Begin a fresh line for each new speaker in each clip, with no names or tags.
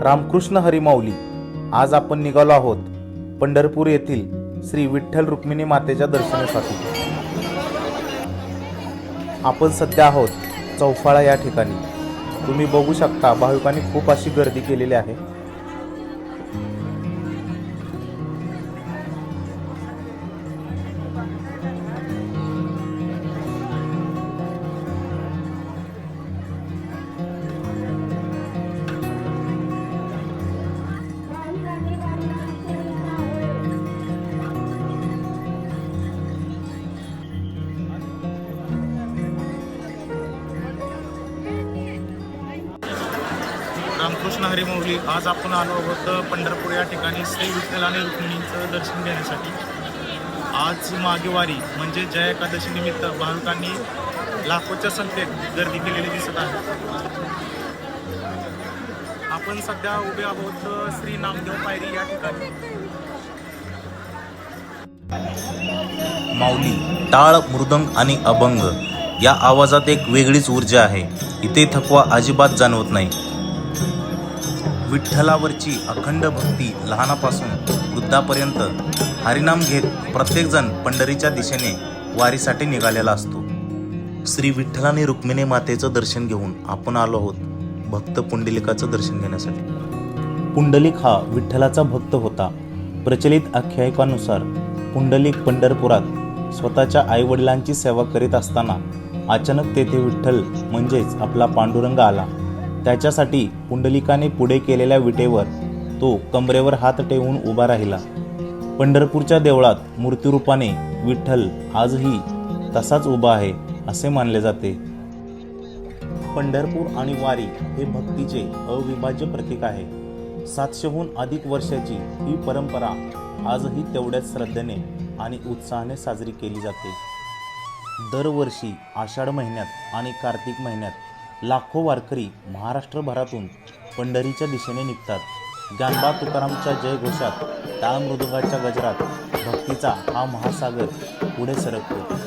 रामकृष्ण हरी माऊली. आज आपण निघालो आहोत पंढरपूर येथील श्री विठ्ठल रुक्मिणी मातेच्या दर्शनासाठी. आपण सध्या आहोत चौफाळा या ठिकाणी. तुम्ही बघू शकता भाविकांनी खूप अशी गर्दी केलेली आहे.
रामकृष्ण हरी माऊली. आज आपण आलो आहोत पंढरपूर या ठिकाणी श्री विठ्ठल आणि रुक्मिणींचं दर्शन घेण्यासाठी. आज मागेवारी म्हणजे जय एकादशी निमित्त भाविकांनी लाखोच्या संख्येत गर्दी केलेली दिसत आहे. आपण सध्या उभे आहोत श्री नामदेव पायरी या ठिकाणी.
माऊली, टाळ, मृदंग आणि अभंग या आवाजात एक वेगळीच ऊर्जा आहे. इथे थकवा अजिबात जाणवत नाही. विठ्ठलावरची अखंड भक्ती लहानापासून वृद्धापर्यंत हरिनाम घेत प्रत्येकजण पंढरीच्या दिशेने वारीसाठी निघालेला असतो. श्री विठ्ठल आणि रुक्मिणी मातेचं दर्शन घेऊन आपण आलो आहोत भक्त पुंडलिकाचं दर्शन घेण्यासाठी. पुंडलिक हा विठ्ठलाचा भक्त होता. प्रचलित आख्यायिकानुसार पुंडलिक पंढरपुरात स्वतःच्या आईवडिलांची सेवा करीत असताना अचानक तेथे विठ्ठल म्हणजेच आपला पांडुरंग आला. त्याच्यासाठी पुंडलिकाने पुढे केलेल्या विटेवर तो कमरेवर हात ठेवून उभा राहिला. पंढरपूरच्या देवळात मूर्तिरूपाने विठ्ठल आजही तसाच उभा आहे असे मानले जाते. पंढरपूर आणि वारी हे भक्तीचे अविभाज्य प्रतीक आहे. 700हून अधिक वर्षाची ही परंपरा आजही तेवढ्याच श्रद्धेने आणि उत्साहाने साजरी केली जाते. दरवर्षी आषाढ महिन्यात आणि कार्तिक महिन्यात लाखो वारकरी महाराष्ट्रभरातून पंढरीच्या दिशेने निघतात. ज्ञानबा तुकारामच्या जयघोषात, टाळ मृदुंगाच्या गजरात भक्तीचा हा महासागर पुढे सरकतो.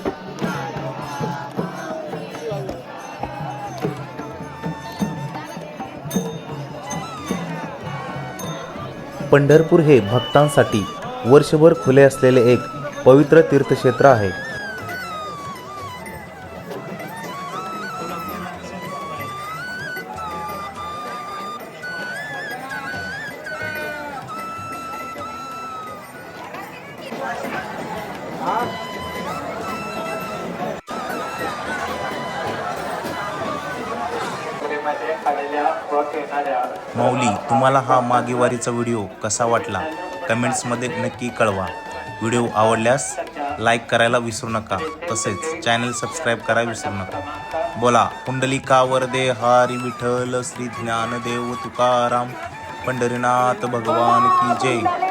पंढरपूर हे भक्तांसाठी वर्षभर खुले असलेले एक पवित्र तीर्थक्षेत्र आहे.
माऊली, तुम्हाला हा मागेवारीचा व्हिडिओ कसा वाटला कमेंट्समध्ये नक्की कळवा. व्हिडिओ आवडल्यास लाईक करायला विसरू नका. तसेच चॅनल सबस्क्राईब करायला विसरू नका. बोला पुंडलिका वरदे हरी विठ्ठल श्री ज्ञानदेव तुकाराम पंढरीनाथ भगवान की जय.